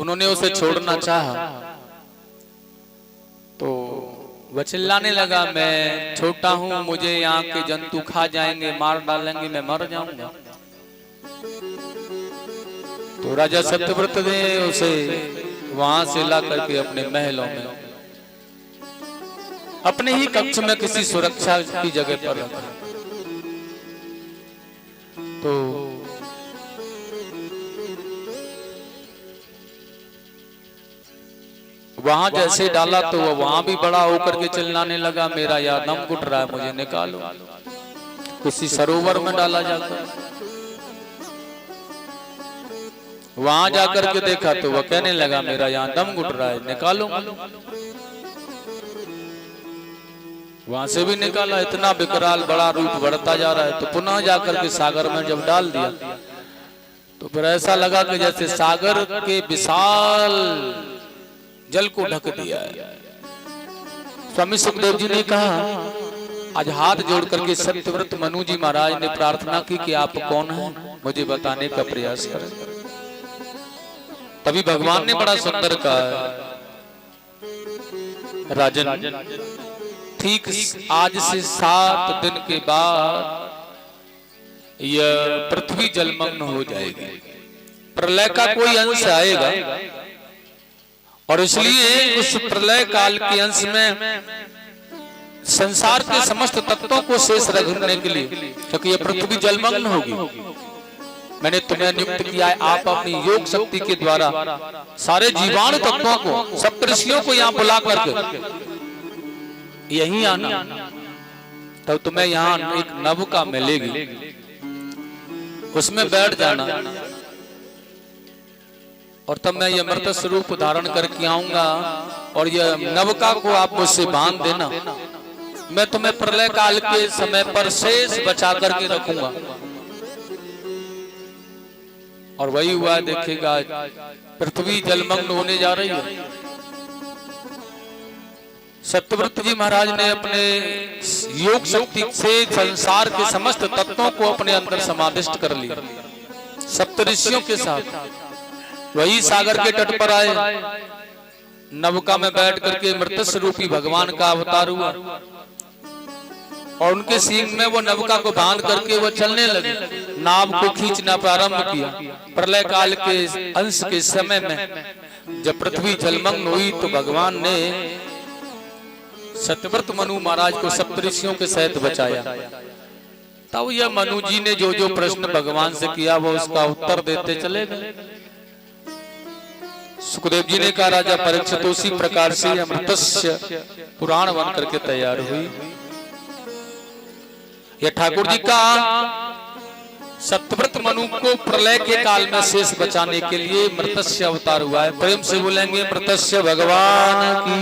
उन्होंने उसे छोड़ना चाहा तो वह चिल्लाने लगा, मैं छोटा हूं, मुझे यहाँ के जंतु खा जाएंगे, मार डालेंगे, मैं मर जाऊंगा। तो राजा सत्यव्रत ने उसे वहां से ला करके अपने महलों में, अपने ही कक्ष में किसी सुरक्षा की जगह पर रखा। तो वहां जैसे डाला तो वो वहां भी बड़ा होकर के चिल्लाने लगा, मेरा यार दम घुट रहा है, मुझे निकालो। किसी सरोवर में डाला जाकर, वहां जाकर के देखा तो वह कहने लगा, मेरा यहाँ दम घुट रहा है, निकालो। वहां से भी निकाला, इतना विकराल बड़ा रूप बढ़ता जा रहा है। तो पुनः जाकर के सागर में जब डाल दिया तो फिर ऐसा लगा कि जैसे सागर के विशाल जल को ढक दिया है। स्वामी सुखदेव जी ने कहा, आज हाथ जोड़ करके सत्यव्रत मनु जी महाराज ने प्रार्थना की कि आप कौन हैं, मुझे बताने का प्रयास करें। तभी भगवान ने बड़ा सुंदर कहा, राजन ठीक आज से 7 दिन के बाद यह पृथ्वी जलमग्न हो जाएगी, प्रलय का कोई अंश आएगा और इसलिए उस प्रलय काल के अंश में संसार के समस्त तत्वों को शेष रखने के लिए, क्योंकि यह पृथ्वी जलमग्न होगी, मैंने तुम्हें नियुक्त किया है। आप अपनी योग शक्ति के द्वारा सारे जीवाणु तत्वों को, सप्तऋषियों को यहाँ बुला करके यहीं आना, तब तुम्हें यहाँ एक नवका मिलेगी, उसमें बैठ जाना और तब मैं यह मृत स्वरूप धारण करके आऊंगा और यह नवका को आप मुझसे बांध देना, मैं तुम्हें प्रलय काल के समय पर शेष बचा करके रखूंगा। और वही हुआ, देखिएगा पृथ्वी जलमग्न होने जा रही है। सत्यव्रत जी महाराज ने अपने योग शक्ति से संसार के समस्त तत्वों को अपने अंदर समाविष्ट कर लिया सप्तऋषियों के साथ। वही सागर के तट पर आए, नवका में बैठ करके मृत स्वरूपी भगवान का अवतार हुआ और उनके सींग में वो नवका को बांध करके वो चलने लगे, नाव को खींचना प्रारंभ किया। प्रलय काल के अंश के समय में जब पृथ्वी जलमग्न हुई तो भगवान ने सत्यव्रत मनु महाराज को सप्तऋषियों के सहित बचाया। तब यह मनु जी ने जो जो प्रश्न भगवान से किया वो उसका उत्तर देते चले गए। सुखदेव जी ने कहा, राजा परीक्षित उसी प्रकार से अमृतस्य पुराण बन करके तैयार हुई। यह ठाकुर जी का सत्यव्रत मनु को प्रलय के काल में शेष बचाने के लिए मृतस्य अवतार हुआ है। प्रेम से बोलेंगे, मृतस्य भगवान की,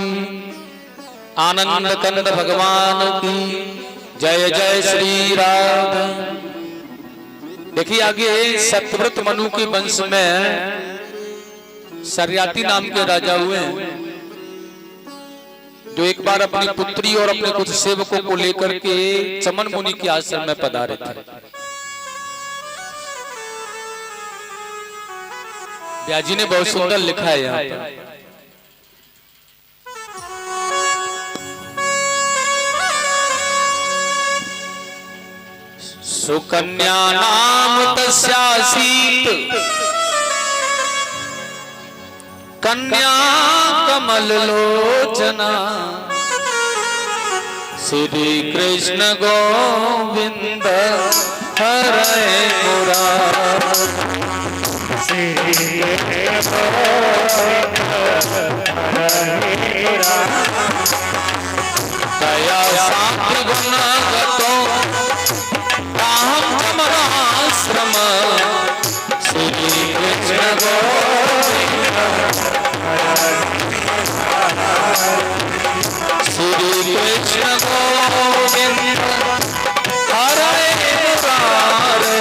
आनंद कंद भगवान की जय जय श्री राम। देखिए आगे सत्यव्रत मनु के वंश में सरियाती नाम के राजा हुए जो एक बार अपनी पुत्री और अपने कुछ सेवकों को लेकर के चमन मुनि के आश्रम में पधारे थे। व्यास जी ने बहुत सुंदर लिखा है यहाँ पर, सुकन्या नाम तस्यासीत कन्या कमल लोचना, श्री कृष्ण गोविंद हरे मुरारी, दया सात्विक गुण गतो आश्रम, श्री कृष्ण गोविंद श्री कृष्ण गोविंद हरे मुरारी,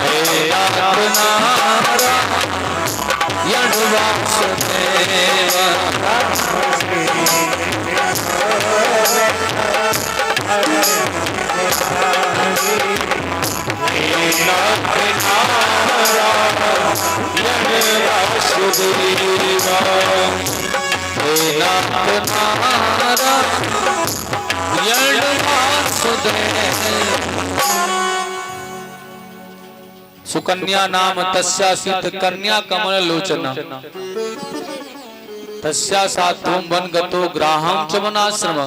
हे नारायण वासुदेव, हे नारायण वासुदेवा हे नाथ नारायण वासुदेवा। सुकन्या नाम तस्यासीत कन्या कमल लोचना तस्या सात्वं वन गतो ग्राहम चमन आश्रम।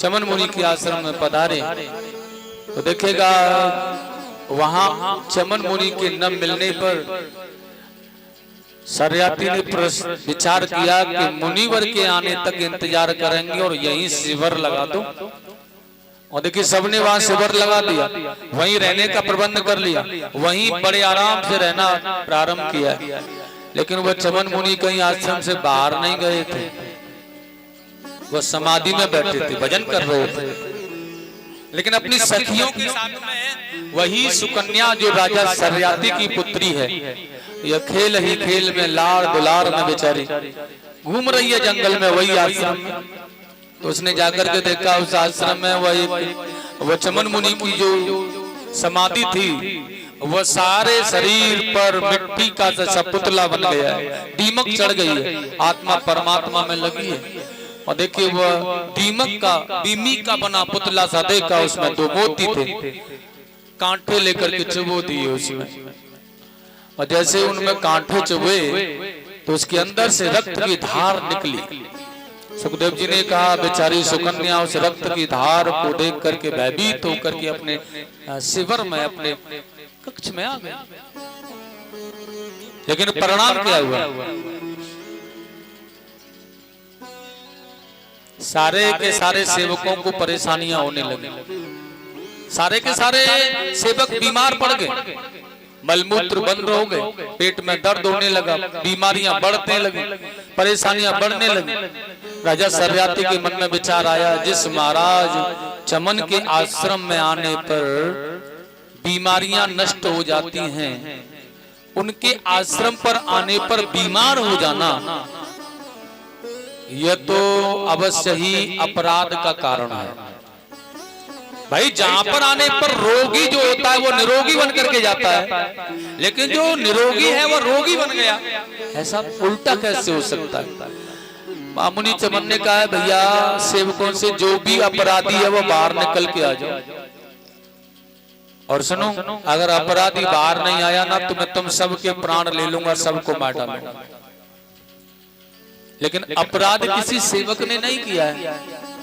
चमन मुनि के आश्रम में पधारे तो देखेगा वहां चमन मुनि के न मिलने पर सरियाती ने विचार किया कि मुनिवर के आने तक इंतजार करेंगे और यहीं शिविर लगा दो। और देखिए सबने वहां शिविर लगा दिया, वहीं रहने का प्रबंध कर लिया, वहीं बड़े आराम से रहना प्रारंभ किया। लेकिन वह चमन मुनि कहीं आश्रम से बाहर नहीं गए थे, वह समाधि में बैठे थे, भजन कर रहे थे। लेकिन अपनी सखियों के साथ में वही सुकन्या जो राजा सरियाती की पुत्री है, यह खेल ही खेल में लाड़ दुलार में बेचारी घूम रही है जंगल में वही आश्रम में। तो उसने जाकर के देखा उस आश्रम में वह चमन मुनि की जो समाधि थी वह सारे शरीर पर मिट्टी का जैसा पुतला बन गया है, दीमक चढ़ गई है, आत्मा परमात्मा में लगी है। और देखिए वह दीमक का बीमी का बना पुतला सा देखा, उसमें दो मोती थे, कांटे लेकर के चुभो दिए उसमें। और जैसे उनमें कांटे चुभे तो उसके अंदर से रक्त की धार निकली। सुखदेव जी ने कहा बेचारी सुकन्या उस रक्त की धार को देख करके भयभीत होकर के अपने शिविर में अपने कक्ष में आ गए। लेकिन परिणाम क्या हुआ? सारे के सारे सेवकों को परेशानियां होने लगी, सारे के सारे सेवक बीमार पड़ गए, मलमूत्र बंद हो गए, पेट में दर्द होने लगा, बीमारियां बढ़ने लगी, परेशानियां बढ़ने लगी। राजा सरियाती के मन में विचार आया, जिस महाराज चमन के आश्रम में आने पर बीमारियां नष्ट हो जाती हैं, उनके आश्रम पर आने पर बीमार हो जाना यह तो अवश्य ही अपराध का कारण है। भाई जहां पर आने पर रोगी जो होता है वो निरोगी बन करके जाता है, लेकिन जो निरोगी है वो रोगी बन गया, ऐसा उल्टा कैसे हो सकता है? मुनि चमन ने कहा है भैया सेवकों से जो भी अपराधी है वो बाहर निकल के आ जाओ। और सुनो, अगर अपराधी बाहर नहीं आया ना तो मैं तुम सबके प्राण ले लूंगा, सबको मार डालूंगा। लेकिन अपराध किसी सेवक ने नहीं किया है।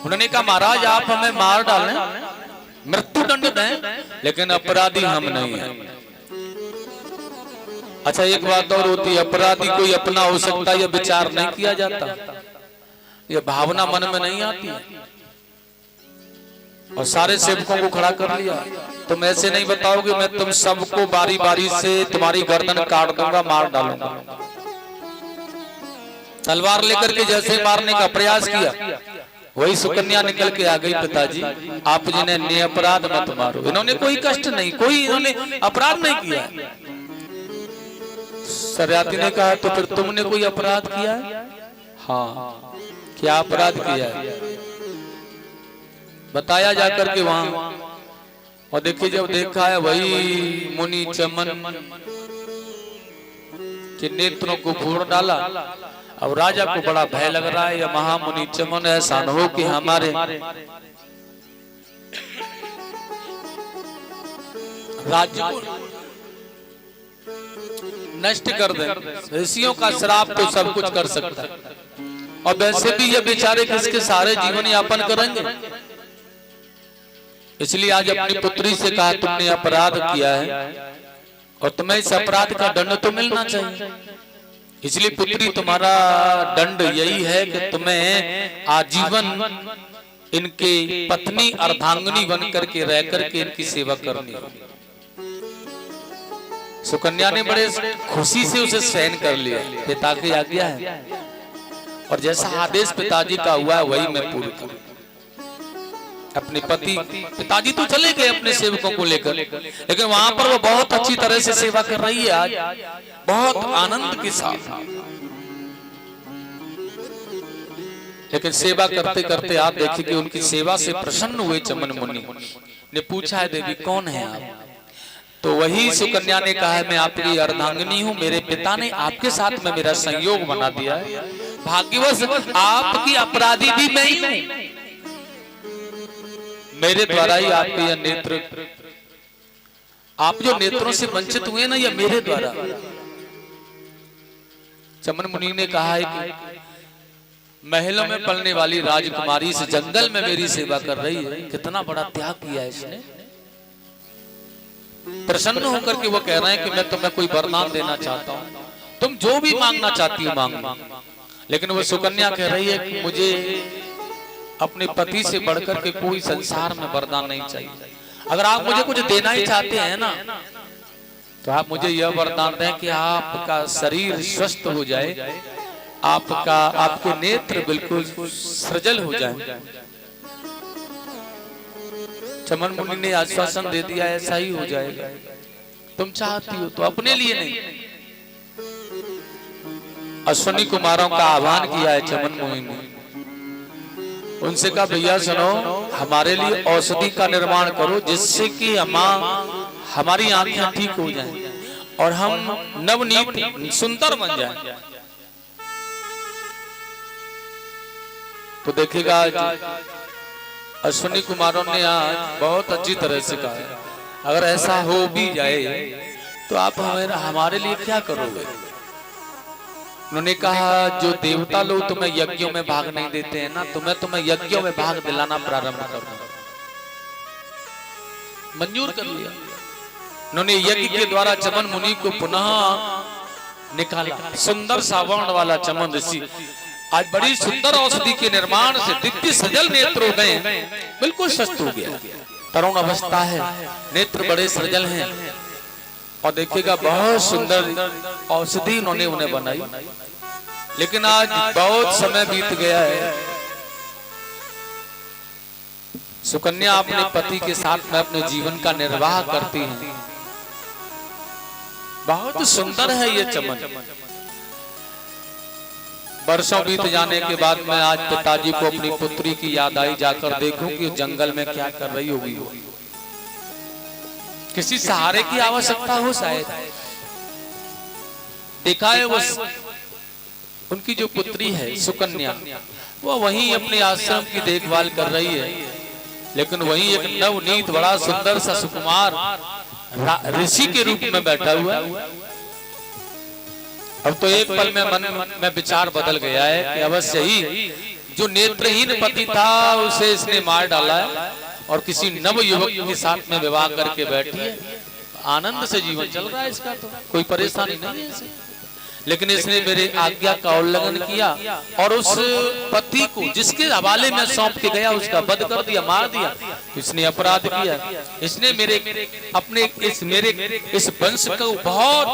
उन्होंने कहा महाराज आप हमें मार डालें, मृत्यु दंड दें, लेकिन अपराधी हम नहीं है। अच्छा एक बात और होती है, अपराधी कोई अपना हो सकता है, यह विचार नहीं किया जाता, यह भावना मन में नहीं आती है। और सारे सेवकों को खड़ा कर लिया, तुम ऐसे नहीं बताओगे मैं तुम सबको बारी बारी से तुम्हारी गर्दन काट दूंगा, मार डालूंगा। तलवार लेकर के जैसे मारने का प्रयास किया, वही सुकन्या निकल के आ गई, पिताजी आप जिन्हें निरपराध मत मारो। इन्होंने कोई कष्ट नहीं, कोई इन्होंने अपराध नहीं किया। सरियाती ने कहा तो फिर तुमने कोई अपराध किया है? हाँ, क्या अपराध किया है बताया जाकर के वहां। और देखिए जब देखा है वही मुनि चमन के नेत्रों को फोड़ डाला। अब राजा को बड़ा भय लग रहा है, यह महामुनि चमन ऐसा न हो कि हमारे राज्य को नष्ट कर दे। ऋषियों का श्राप तो सब कुछ कर सकता है, और वैसे भी ये बेचारे किसके सारे जीवन यापन करेंगे। इसलिए आज अपनी पुत्री से कहा तुमने अपराध किया है और तुम्हें इस अपराध का दंड तो मिलना चाहिए। इसलिए पुत्री तुम्हारा दंड यही है कि तुम्हें आजीवन इनके पत्नी अर्धांगिनी बन करके रह करके इनकी सेवा करनी होगी। सुकन्या ने बड़े खुशी से उसे सहन कर लिया, पिता की आज्ञा है और जैसा आदेश पिताजी का हुआ है वही मैं पूर्ण करूं। अपने पिताजी तो चले गए अपने सेवकों को लेकर, लेकिन वहां पर वो बहुत अच्छी तरह से सेवा कर रही है आज, बहुत आनंद के साथ। लेकिन सेवा करते करते आप देखिए कि उनकी सेवा से प्रसन्न हुए चमन मुनि ने पूछा है देवी कौन है आप? तो वही सुकन्या ने कहा है मैं आपकी अर्धांगिनी हूं, मेरे पिता ने आपके साथ में मेरा संयोग बना दिया है, भाग्यवश आपकी अपराधी भी मैं ही हूं, मेरे द्वारा ही आपके यह नेत्र, आप जो नेत्रों से वंचित हुए ना, यह मेरे द्वारा। चमन मुनि ने कहा है कि महलों में पलने वाली राजकुमारी इस जंगल में मेरी सेवा कर रही है, कितना बड़ा त्याग किया है इसने। प्रसन्न होकर के वो कह रहे हैं कि मैं तुम्हें कोई वरदान देना चाहता हूं, तुम जो भी मांगना चाहती हो मांगो। लेकिन वो सुकन्या कह रही है कि मुझे अपने पति से बढ़कर के कोई संसार में वरदान नहीं चाहिए। अगर आप मुझे कुछ देना ही चाहते हैं ना, तो आप मुझे यह वरदान दें कि आपका शरीर स्वस्थ हो जाए, आपके नेत्र बिल्कुल सजल हो जाए। चमन मुनि ने आश्वासन दे दिया ऐसा ही हो जाएगा, तुम चाहती हो तो, अपने लिए नहीं। अश्विनी कुमारों का आह्वान किया है चमन मुनि ने, उनसे कहा भैया सुनो, हमारे लिए औषधि का निर्माण करो जिससे कि हमारी आंखें ठीक हो जाएं और हम नवनीत सुंदर बन जाएं। तो देखिएगा अश्विनी कुमारों ने आज बहुत अच्छी तरह से कहा, अगर ऐसा हो भी जाए तो आप हमारे लिए क्या करोगे। उन्होंने कहा जो देवता लोग तुम्हें यज्ञों में भाग नहीं देते हैं ना, तुम्हें यज्ञों में भाग दिलाना प्रारंभ कर दो। मंजूर कर लिया। उन्होंने यज्ञ के द्वारा चमन मुनि को पुनः निकाला। सुंदर सावर्ण वाला चमन ऋषि आज बड़ी सुंदर औषधि के निर्माण से दिव्य सजल नेत्र हो गए, बिल्कुल स्वस्थ हो गया, तरुण अवस्था है, नेत्र बड़े सजल हैं। और देखिएगा बहुत सुंदर औषधि उन्होंने उन्हें बनाई। लेकिन आज बहुत समय बीत गया है, सुकन्या अपने पति के साथ में अपने जीवन का निर्वाह करती हैं। बहुत सुंदर है ये चमन। वर्षों बीत जाने के बाद मैं आज पिताजी को अपनी पुत्री की याद आई, जाकर देखूं कि जंगल में क्या कर रही होगी, किसी सहारे की आवश्यकता हो शायद। देखा है वो उनकी जो पुत्री है सुकन्या, वो वहीं अपने आश्रम की देखभाल कर रही है, लेकिन वहीं एक नवनीत बड़ा सुंदर सा सुकुमार ऋषि के रूप में बैठा हुआ है। अब तो एक पल में मन में विचार बदल गया है कि अवश्य ही जो नेत्रहीन पति था उसे इसने मार डाला है और किसी नव युवक के साथ में विवाह करके बैठी है। आनंद से जीवन चल रहा है इसका, तो कोई परेशानी नहीं है इसे। लेकिन इसने मेरे आज्ञा का उल्लंघन किया और उस पति को जिसके हवाले में सौंप के गया उसका वध कर दिया, मार दिया। इसने अपराध किया, इसने मेरे इस वंश को बहुत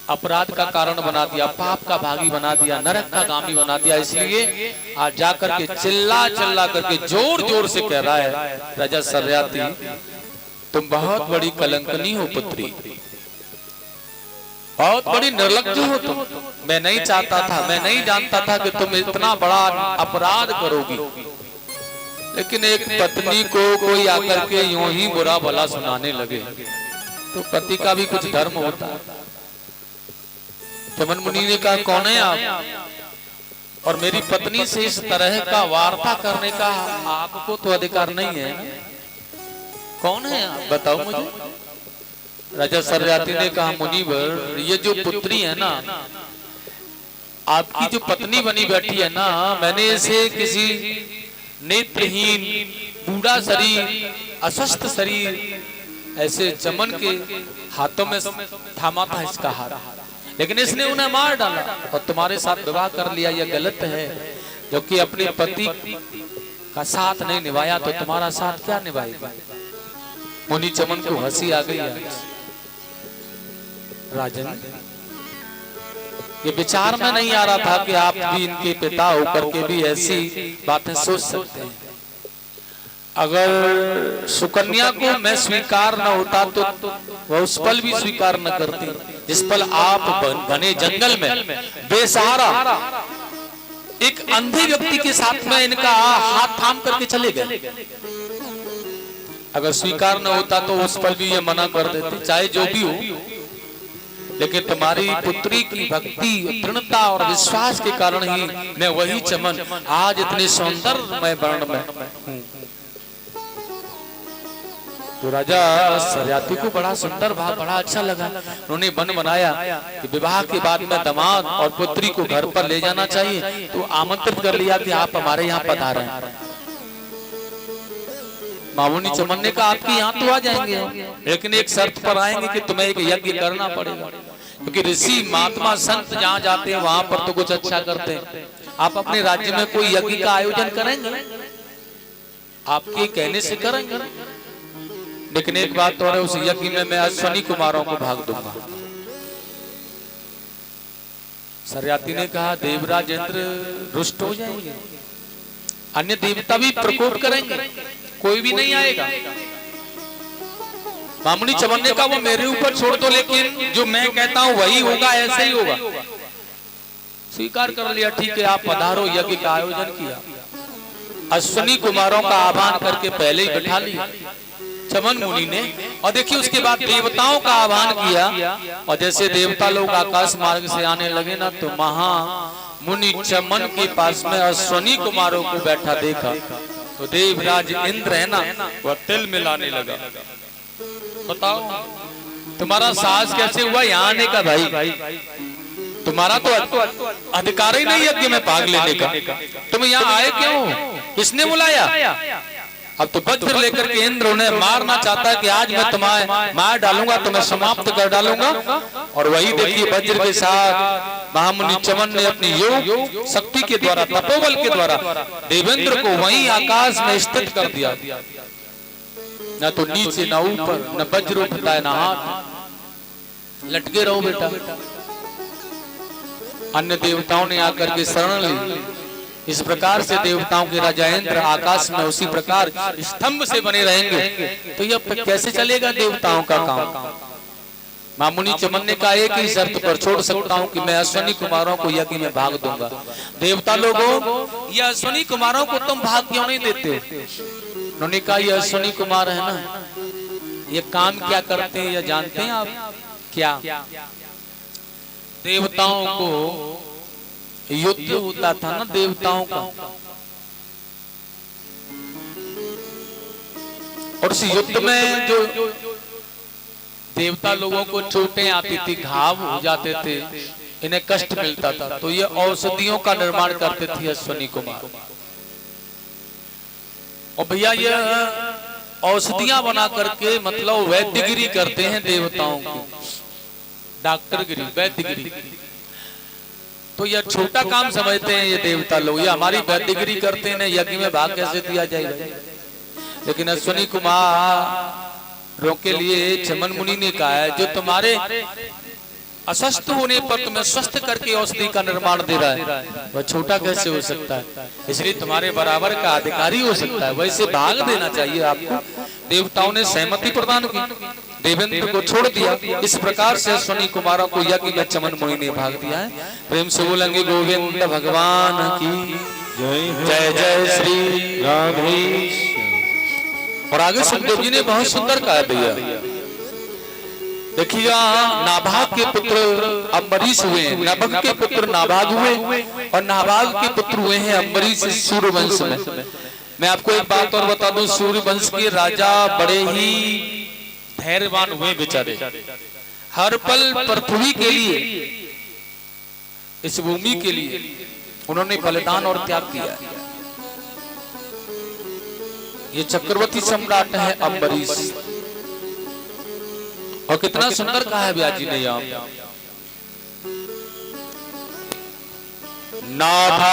अपराध का कारण बना दिया, पाप का भागी बना दिया, नरक का गामी बना दिया। इसलिए आज जाकर के चिल्ला करके जोर जोर से कह रहा है, राजा सर्याती तुम बहुत बड़ी कलंकनी हो पुत्री, बहुत बड़ी निर्लज्ज हो तुम। मैं नहीं चाहता था, मैं नहीं जानता था कि तुम इतना बड़ा अपराध करोगी। लेकिन एक पत्नी को कोई आकर के यूं ही बुरा भला सुनाने लगे तो पति का भी कुछ धर्म होता है। चमन मुनि ने कहा कौन है आप, और मेरी पत्नी से इस तरह का वार्ता करने का आपको तो अधिकार नहीं है, कौन है आप बताओ मुझे। राजा सर्याती ने कहा मुनिवर, ये जो पुत्री है ना, आपकी जो पत्नी बनी बैठी है ना, मैंने इसे किसी नेत्रहीन बूढ़ा शरीर अस्वस्थ शरीर ऐसे चमन के हाथों में थामा था इसका हाथ, लेकिन इसने उन्हें मार डाला और तुम्हारे साथ विवाह कर लिया। यह गलत है, क्योंकि अपने पति का साथ नहीं निभाया तो तुम्हारा साथ क्या निभाएगा। मुनि चमन को हंसी आ गई। राजन, ये विचार में नहीं आ रहा था कि आप भी इनके पिता होकर के भी ऐसी बातें सोच सकते हैं। अगर सुकन्या को मैं स्वीकार न होता तो वह उस पल भी स्वीकार न करती जिस पल आप घने जंगल में बेसहारा एक अंधे व्यक्ति के साथ में इनका हाथ थाम करके चले गए। अगर स्वीकार न होता तो उस पर भी ये मना कर देते, चाहे जो भी हो, लेकिन तुम्हारी पुत्री की भक्ति, दृढ़ता और विश्वास के कारण ही मैं वही चमन आज इतने सौंदर्यमय वर्ण में हूं। तो राजा सरियाती को बड़ा सुंदर भाव, बड़ा अच्छा लगा। उन्होंने मन बनाया कि विवाह के बाद में दामाद और पुत्री को घर पर ले जाना चाहिए, तो आमंत्रित कर लिया कि आप हमारे यहाँ पधारे हैं। मामुनी चमन ने कहा आपके यहाँ तो आ जाएंगे, लेकिन एक शर्त पर आएंगे कि तुम्हें एक यज्ञ करना पड़ेगा, क्योंकि ऋषि महात्मा संत जहाँ जाते हैं वहां पर तो कुछ अच्छा करते हैं। आप अपने राज्य में कोई यज्ञ का आयोजन करेंगे, आपके कहने से करेंगे, लेकिन एक बात तो है, उस यज्ञ में मैं अश्विनी कुमारों को भाग दूंगा। सरियाती ने कहा देवराज इंद्र रुष्ट हो जाएंगे, अन्य देवता भी प्रकोप करेंगे, कोई भी नहीं आएगा। मामुनी चमन ने कहा वो मेरे ऊपर छोड़ दो, लेकिन जो मैं कहता हूं वही होगा, ऐसे ही होगा। स्वीकार कर लिया, ठीक है आप पधारो। यज्ञ का आयोजन किया, अश्विनी कुमारों का आह्वान करके पहले ही बैठा लिया चमन मुनि ने, और देखिए उसके बाद देवताओं का आह्वान किया, और जैसे देवता लोग आकाश मार्ग से आने लगे ना, तो महा मुनि चमन के पास में अश्विनी कुमारों को बैठा देखा, तो देवराज इंद्र है ना, वह तिल मिलाने लगा। बताओ तुम्हारा साहस कैसे हुआ यहाँ आने का? भाई तुम्हारा तो अधिकार ही नहीं यज्ञ में भाग लेने का, तुम यहाँ आए क्यों? किसने बुलाया? अब तो वज्र लेकर के इंद्र उन्हें मारना चाहता है कि आज मैं तुम्हें मार डालूंगा, तुम्हें समाप्त कर डालूंगा। और वही देखिए वज्र के साथ महामुनि चमन ने अपनी योग शक्ति के द्वारा, तपोबल के द्वारा देवेंद्र को वहीं आकाश में स्थित कर दिया। न तो नीचे न ऊपर, न वज्र उठता है न हाथ, लटके रहो बेटा। अन्य देवताओं ने आकर के शरण ली। इस प्रकार से देवताओं के राजा इंद्र आकाश में उसी प्रकार स्तंभ से बने रहेंगे, तो यह कैसे चलेगा देवताओं का काम? मामुनि चमन ने कहा एक ही शर्त पर छोड़ सकता हूं कि मैं अश्विनी कुमारों को यज्ञ में भाग दूंगा। देवता लोगों, ये अश्विनी कुमारों को तुम भाग क्यों नहीं देते? उन्होंने कहा ये अश्विनी कुमार है ना, ये काम क्या करते हैं ये जानते हैं आप? क्या देवताओं को युद्ध होता था ना, देवताओं का, और उस युद्ध में जो देवता लोगों को चोटें आती थी, घाव हो जाते थे, इन्हें कष्ट मिलता था, तो ये औषधियों का निर्माण करते थे अश्विनी कुमार। और भैया ये औषधियां बना करके मतलब वैद्यगिरी करते हैं देवताओं की, डॉक्टरगिरी, वैद्यगिरी। तो यह छोटा काम समझते हैं ये देवता लोग, ये हमारी वैद्यगिरी करते हैं, यज्ञ में भाग कैसे दिया जाएगा? लेकिन अश्विनी कुमारों के लिए चमन मुनि ने कहा है जो तुम्हारे अस्वस्थ होने पर तुम्हें स्वस्थ करके औषधि का निर्माण दे रहा है, वह छोटा कैसे हो सकता है? इसलिए तुम्हारे बराबर का अधिकारी हो सकता है, वैसे भाग देना चाहिए आपको। देवताओं ने सहमति प्रदान की, देवेंद्र को छोड़ दिया। इस प्रकार से अश्विनी कुमारों को यज्ञ में चमन मुनि ने भाग दिया है। प्रेम से बोलेंगे गोविंद भगवान की जय, जय जय श्री राधेश। और आगे सुखदेव जी ने बहुत सुंदर कहा भैया, देखिए नाभाग के पुत्र अम्बरीश हुए हैं, नभग के पुत्र नाभाग हुए, और नाभाग के पुत्र हुए हैं अम्बरीश सूर्यवंश में। मैं आपको एक बात और बता दूं, सूर्यवंश के राजा बड़े ही धैर्यवान हुए बेचारे, हर पल पृथ्वी के लिए, इस भूमि के लिए उन्होंने बलिदान और त्याग किया। ये चक्रवर्ती सम्राट है अम्बरीश, और कितना सुंदर कहा है व्यास जी ने यहाँ,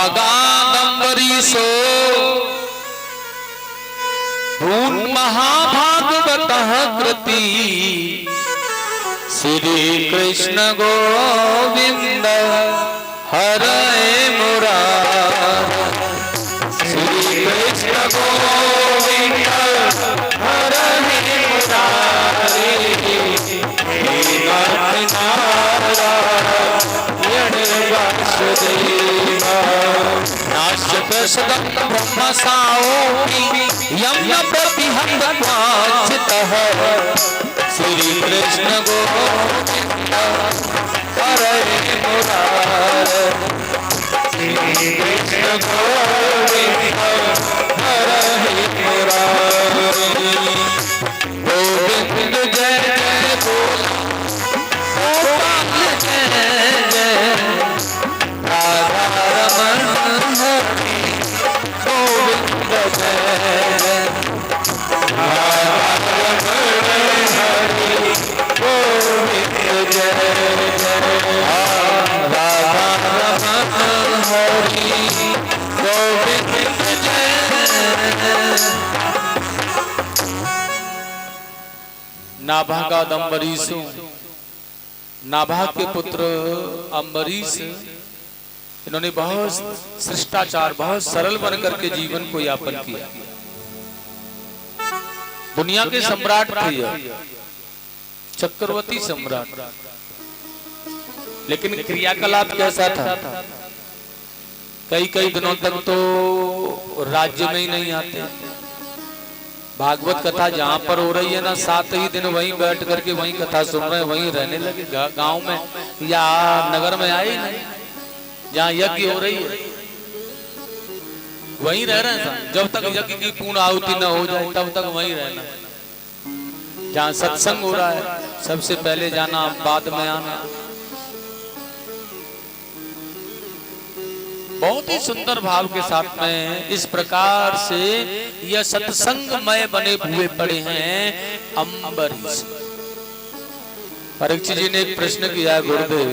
नाभागांबरीशो भून महाभागवत कृति, श्री कृष्ण गोविंद हरे मुरारी, श्री कृष्ण गोविंद हरे मुरारी, नाश्य प्रसदं ब्रह्म साओ यम प्रतिहत वांछित है श्री कृष्ण गोविंद हरे मुरारे श्री कृष्ण गोविंद हरे मुरारे गोविंद जय जय बोल गोपाल जय जय राधा रमण हरि गोविंद जय जय राधा रमण हरि गोविंद जय जय राधा रमण हरि गोविंद जय। नाभा का अम्बरीश, नाभा के पुत्र अम्बरीश, इन्होंने बहुत शिष्टाचार, बहुत सरल बनकर के जीवन को यापन किया। दुनिया के सम्राट थे यह, चक्रवर्ती सम्राट, लेकिन क्रियाकलाप कैसा था? कई कई दिनों तक तो राज्य में ही नहीं आते। भागवत कथा जहाँ पर हो रही है ना, 7 ही दिन वहीं बैठ करके वहीं कथा सुन रहे हैं, वहीं रहने लगे। गांव में या नगर में आए ही नहीं, जहाँ यज्ञ हो रही है वहीं रह रहे हैं। जब तक यज्ञ की पूर्ण आहुति न हो जाए तब तक वहीं रहना। जहाँ सत्संग हो रहा है सबसे पहले जाना, बाद में आना। बहुत ही सुंदर भाव के साथ में इस प्रकार से यह सत्संगमय बने हुए पड़े हैं अम्बरीश। परीक्षित जी ने एक प्रश्न किया, गुरुदेव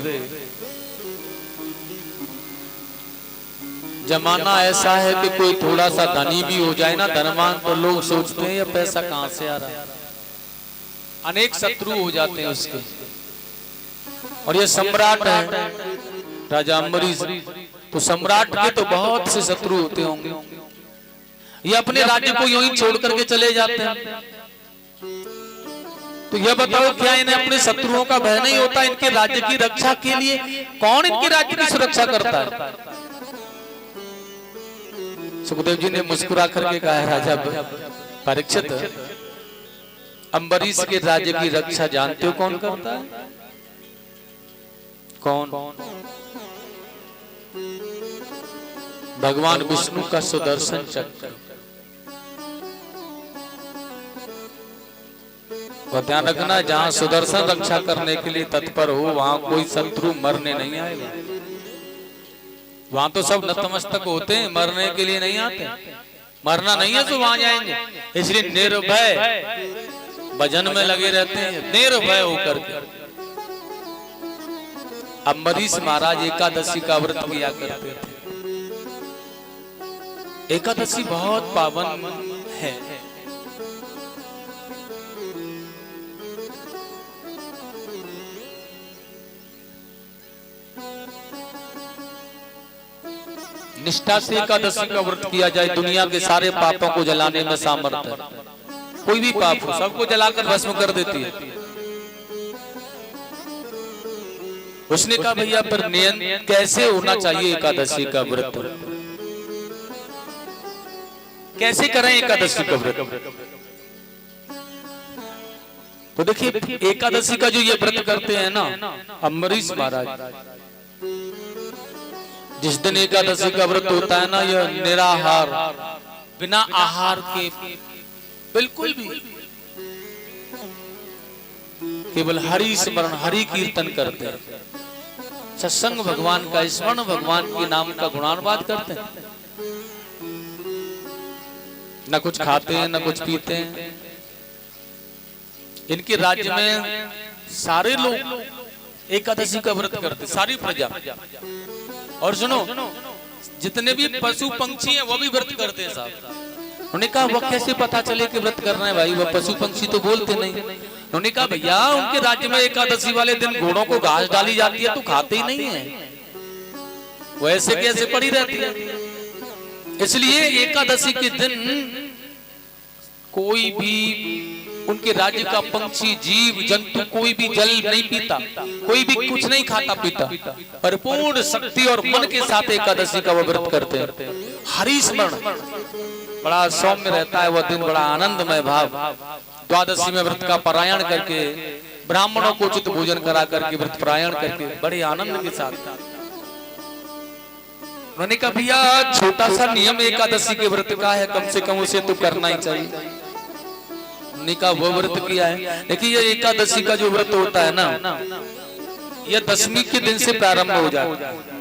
जमाना ऐसा है कि कोई थोड़ा सा धनी भी हो जाए ना, धनवान, तो लोग सोचते हैं यह पैसा कहां से आ रहा है। अनेक शत्रु हो जाते हैं उसके। और यह सम्राट है राजा अम्बरीश, तो सम्राट के तो बहुत से शत्रु होते होंगे। ये अपने राज्य को यूं ही छोड़ करके चले जाते हैं। तो यह बताओ, क्या इन्हें अपने शत्रुओं का भय नहीं होता? इनके राज्य की रक्षा के लिए कौन इनके राज्य की सुरक्षा करता है? सुखदेव जी ने मुस्कुरा करके कहा, राजा परीक्षित, अम्बरीश के राज्य की रक्षा जानते हो कौन करता है? कौन? भगवान विष्णु का सुदर्शन चक्र। और ध्यान रखना, जहां सुदर्शन रक्षा करने के लिए तत्पर हो वहां कोई शत्रु मरने नहीं आएगा। वहां तो सब नतमस्तक होते हैं, मरने के लिए नहीं आते। मरना नहीं है तो वहां जाएंगे। इसलिए निर्भय भजन में लगे रहते हैं, निर्भय होकर के। अम्बरीश महाराज एकादशी का व्रत किया करते थे। एकादशी बहुत पावन है। निष्ठा से एकादशी का व्रत किया जाए, दुनिया के सारे पापों को जलाने में सामर्थ्य है। कोई भी पाप हो सबको जलाकर भस्म कर देती है। उसने कहा, भैया पर नियम कैसे होना चाहिए एकादशी का व्रत? कैसे करें एकादशी का व्रत? तो देखिए, एकादशी का जो ये व्रत करते हैं ना अम्बरीश महाराज, जिस दिन एकादशी का व्रत होता है ना, यह निराहार, बिना आहार के, बिल्कुल भी केवल हरि स्मरण, हरि कीर्तन करते हैं। सत्संग भगवान का स्मरण, भगवान के नाम का गुणानुवाद करते हैं। न कुछ खाते हैं न कुछ पीते हैं। इनके राज्य में सारे लोग एकादशी का व्रत करते, सारी प्रजा। और सुनो, जितने भी पशु पंक्षी हैं वो भी व्रत करते हैं साहब। उन्होंने कहा, वो कैसे पता चले कि व्रत कर रहे हैं भाई? वो पशु पंक्षी तो बोलते नहीं। उन्होंने कहा, भैया उनके राज्य में एकादशी वाले दिन घोड़ों को घास डाली जाती है तो खाते ही नहीं है, वो ऐसे कैसे पड़ी रहती है। इसलिए एकादशी के दिन कोई भी उनके राज्य का पंक्षी, जीव जंतु कोई भी जल नहीं पीता, कोई भी कुछ नहीं खाता पीता। परिपूर्ण शक्ति और मन के साथ एकादशी का व्रत करते हैं। हरि स्मरण बड़ा सौम्य रहता है। वह दिन बड़ा आनंदमय भाव। द्वादशी में व्रत का पारायण करके ब्राह्मणों को उचित भोजन करा करके व्रत पारायण करके बड़े आनंद के साथ। उन्होंने कहा भैया छोटा सा नियम एकादशी के व्रत का है, कम से कम उसे तो करना ही चाहिए। उन्होंने कहा वो व्रत किया है। देखिए ये एकादशी का जो व्रत होता है ना, यह दशमी के दिन से प्रारंभ हो जाता है।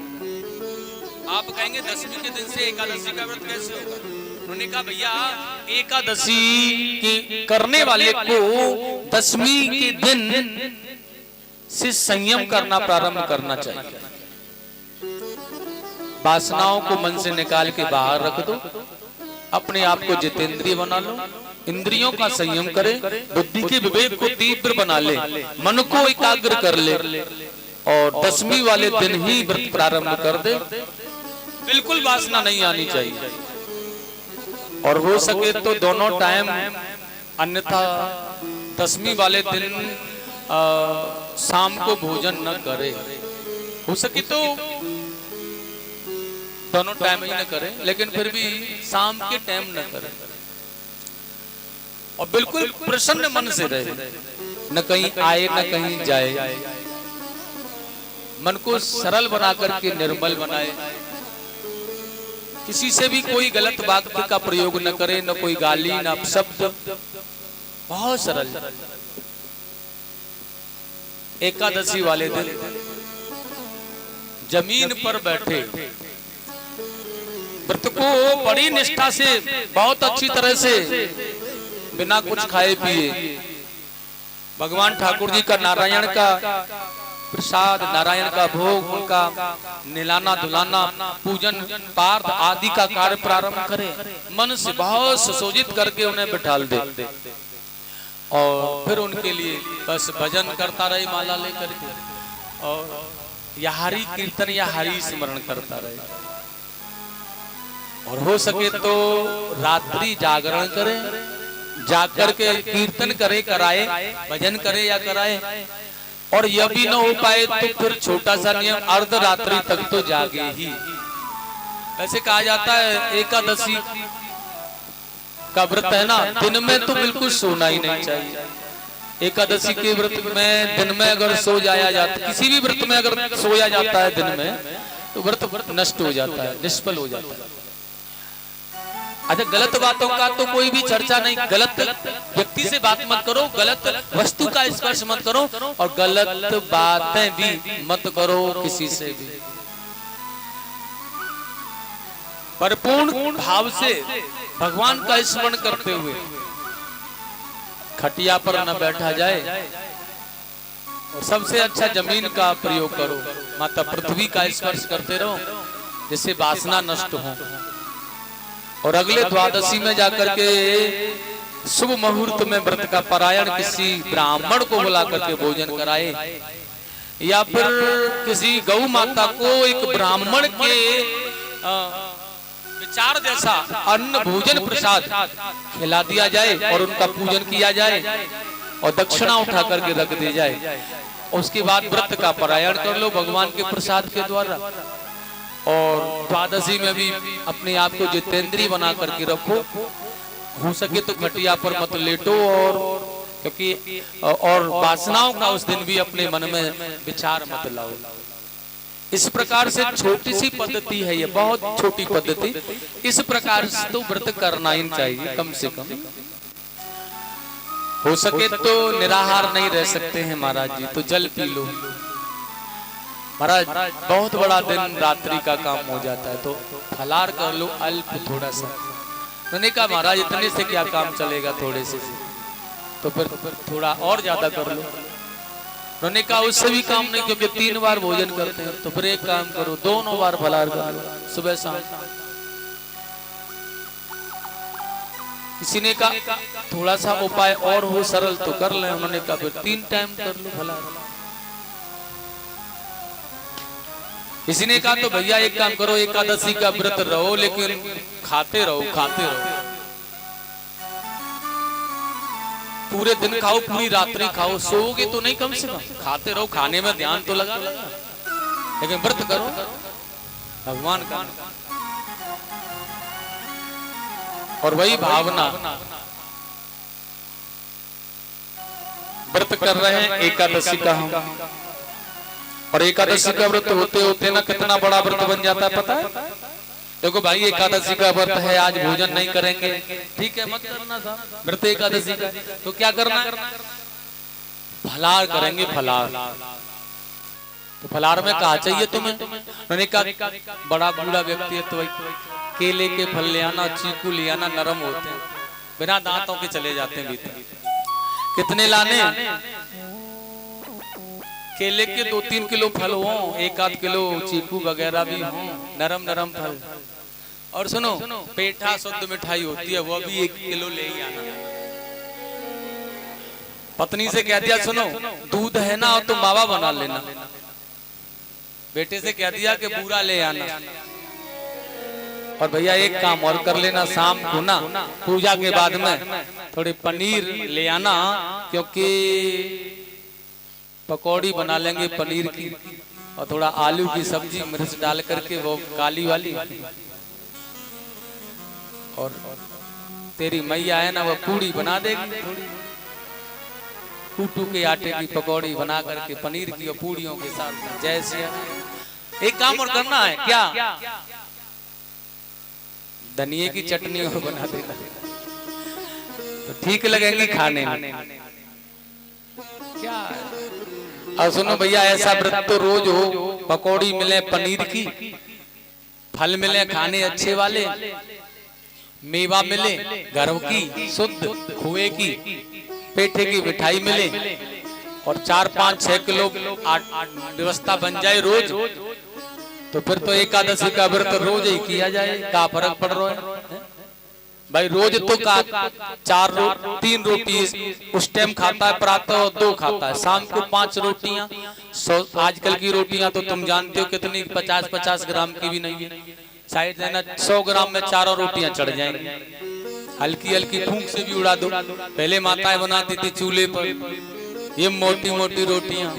आप कहेंगे दशमी के दिन से एकादशी का व्रत कैसे होगा? उन्होंने कहा भैया एकादशी के करने वाले को दशमी के दिन से संयम करना प्रारंभ करना चाहिए। वासनाओं को मन से निकाल के बाहर रख दो, अपने आप को जितेंद्रिय बना लो, इंद्रियों का संयम करे, बुद्धि के विवेक को तीव्र बना ले, मन को एकाग्र कर ले और दशमी वाले दिन ही व्रत प्रारंभ कर दे। बिल्कुल वासना नहीं आनी चाहिए और हो सके तो दोनों टाइम, अन्यथा दशमी वाले दिन शाम को भोजन न करे। हो सके तो दोनों टाइम ही न करे, लेकिन फिर भी शाम के टाइम न करे और बिल्कुल प्रसन्न मन से रहे, न कहीं आए न कहीं जाए, मन को सरल बना करके निर्मल बनाए। किसी से भी कोई गलत वाक्य का प्रयोग न करे, न कोई गाली न अपशब्द, बहुत सरल। एकादशी वाले दिन जमीन पर बैठे व्रत को बड़ी निष्ठा से बहुत अच्छी तरह से बिना कुछ खाए पिए भगवान ठाकुर जी का नारायण का प्रसाद, नारायण का भोग, उनका निलाना धुलाना, पूजन पाठ आदि का कार्य प्रारंभ करें। मन से बहुत सुशोभित करके उन्हें बिठाल दे और फिर उनके लिए बस भजन करता रहे माला लेकर के और या हरि कीर्तन या हरि स्मरण करता रहे। और हो सके तो रात्रि जागरण करे, जाकर के कीर्तन करे कराए, भजन करे या कराए। और यह भी न हो पाए तो फिर छोटा सा नियम अर्धरात्रि तक तो जागे ही। ऐसे कहा जाता है एकादशी का व्रत है ना, दिन में तो बिल्कुल सोना ही नहीं चाहिए। एकादशी के व्रत में दिन में अगर सो जाया जाता, किसी भी व्रत में अगर सोया जाता है दिन में, तो व्रत नष्ट हो जाता है, निष्फल हो जाता है। अच्छा, गलत बातों का तो कोई भी चर्चा नहीं, गलत व्यक्ति से बात मत करो, गलत वस्तु का स्पर्श मत करो और गलत बातें भी मत करो किसी से भी। परिपूर्ण भाव से भगवान का स्मरण करते हुए खटिया पर न बैठा जाए और सबसे अच्छा जमीन का प्रयोग करो, माता पृथ्वी का स्पर्श करते रहो जिससे वासना नष्ट हो। और अगले द्वादशी में जाकर के शुभ मुहूर्त में व्रत का पारायण किसी ब्राह्मण को बुला करके भोजन कराए या फिर किसी गौ माता को एक ब्राह्मण के विचार जैसा अन्न भोजन प्रसाद खिला दिया जाए और उनका पूजन किया जाए और दक्षिणा उठा करके रख दी जाए। उसके बाद व्रत का पारायण कर लो भगवान के प्रसाद के द्वारा। और द्वादशी में भी अपने आप को जितेंद्रिय बना करके रखो, हो सके तो खटिया पर मत लेटो और क्योंकि और वासनाओं का उस दिन भी अपने मन में विचार मत लाओ। इस प्रकार से छोटी सी पद्धति है, ये बहुत छोटी पद्धति। इस प्रकार से तो व्रत करना ही चाहिए कम से कम। हो सके तो निराहार नहीं रह सकते हैं महाराज जी, तो जल पी लो महाराज। बहुत बड़ा दिन रात्रि का काम हो जाता है तो फलाहार कर लो अल्प थोड़ा सा। मैंने कहा महाराज इतने से क्या काम चलेगा, थोड़े से तो फिर थोड़ा और ज्यादा कर लो। उन्होंने कहा उससे भी काम नहीं, क्योंकि 3 बार भोजन करते हैं, तो फिर एक काम करो 2 बार फलाहार कर लो सुबह शाम। किसी ने कहा थोड़ा सा उपाय और हो सरल तो कर ले, उन्होंने कहा फिर 3 टाइम कर लो फलाहार। किसी ने कहा तो भैया एक काम करो एकादशी का व्रत रहो लेकिन खाते रहो पूरे दिन खाओ, पूरी रात्रि खाओ, सोओगे तो नहीं, कम से कम खाते रहो, खाने में ध्यान तो लगा लेकिन व्रत करो भगवान का। और वही भावना व्रत कर रहे हैं एकादशी का हम, और एकादशी का व्रत होते होते ना कितना बड़ा व्रत बन जाता है पता है। देखो भाई एकादशी का व्रत है, आज भोजन नहीं करेंगे, ठीक है मत करना साहब, व्रत एकादशी का तो क्या करना, फलार करेंगे फलार। तो फलार में कहा चाहिए तुम्हें, मैंने कहा बड़ा बूढ़ा व्यक्ति है तो केले के फल ले आना, चीकू ले आना, नरम होते हैं, बिना दांतों के चले जाते हैं भीतर। कितने लाने, केले के 2-3 किलो फल हो, 1-8 किलो चीकू वगैरह भी हो, नरम नरम फल। और सुनो पेठा शुद्ध मिठाई होती है, वो भी 1 किलो ले ही आना। पत्नी से कह दिया सुनो दूध है ना तो मावा बना लेना, बेटे से कह दिया कि पूरा ले आना। और भैया एक काम और कर लेना, शाम को ना पूजा के बाद में थोड़ी पनीर ले आना, क्योंकि पकौड़ी बना लेंगे पनीर की, और थोड़ा आलू की सब्जी मिर्च डाल करके वो काली वाली, और तेरी मैया है ना वो पूड़ी बना देगी, कूटू के आटे की पकौड़ी बना करके पनीर की और पूड़ियों के साथ। जैसे एक काम और करना है क्या, धनिये की चटनी और बना देना तो ठीक लगेगी खाने में। क्या और सुनो भैया ऐसा व्रत तो रोज हो, पकौड़ी मिले पनीर की, फल मिले खाने अच्छे वाले, मेवा मिले घरों की शुद्ध खोए की, पेठे की मिठाई मिले, और 4-5-6 किलो व्यवस्था बन जाए रोज, तो फिर तो एकादशी का व्रत रोज ही किया जाए। क्या फर्क पड़ रहा है भाई, रोज तो का 3 रोटी उस टाइम खाता है, प्रातः 2 खाता है, शाम को 5 रोटियां। आजकल की रोटियां तो तुम जानते हो कितनी, 50-50 ग्राम की भी नहीं है, शायद है ना 100 ग्राम में 4 रोटियां चढ़ जाएंगी, हल्की हल्की फूंक से भी उड़ा दो। पहले माताएं बनाती थी चूल्हे पर ये मोटी मोटी रोटियां,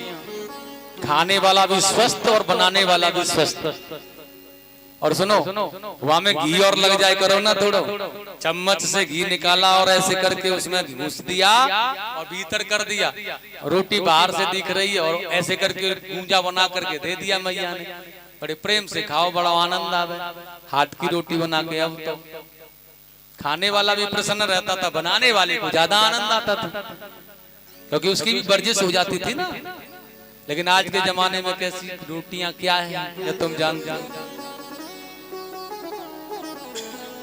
खाने वाला भी स्वस्थ और बनाने वाला भी स्वस्थ। और सुनो वहां में घी और लग जाए करो ना, थोड़ा चम्मच से घी निकाला और ऐसे करके उसमें घुस दिया और भीतर कर दिया, रोटी बाहर से दिख रही है, और ऐसे करके गूंजा बना करके दे दिया मैया ने। बड़े प्रेम से खाओ, बड़ा आनंद आवे, हाथ की रोटी बना के। अब तो खाने वाला भी प्रसन्न रहता था, बनाने वाले को ज्यादा आनंद आता था, क्योंकि उसकी भी वर्जिश हो जाती थी ना। लेकिन आज के जमाने में कैसी रोटियां क्या है ये तुम जानते हो।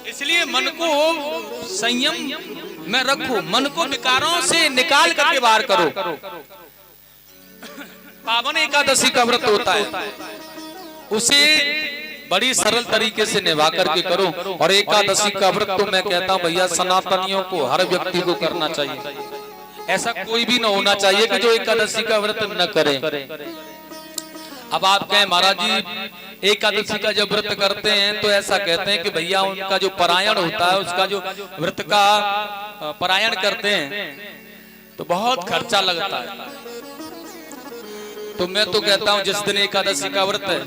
इसलिए मन को संयम में रखो, मन को विकारों से निकाल करके बाहर करो। पावन एकादशी का व्रत होता है, उसे बड़ी सरल तरीके से निभा करके करो। और एकादशी का व्रत तो मैं कहता हूं भैया सनातनियों को, हर व्यक्ति को करना चाहिए। ऐसा कोई भी न होना चाहिए कि जो एकादशी का व्रत न करे। अब आप कहें महाराज जी एकादशी का जब व्रत करते हैं तो ऐसा कहते हैं कि भैया उनका जो पारायण होता है, उसका जो व्रत का पारायण करते हैं तो बहुत खर्चा लगता है। तो मैं तो कहता हूं जिस दिन एकादशी का व्रत है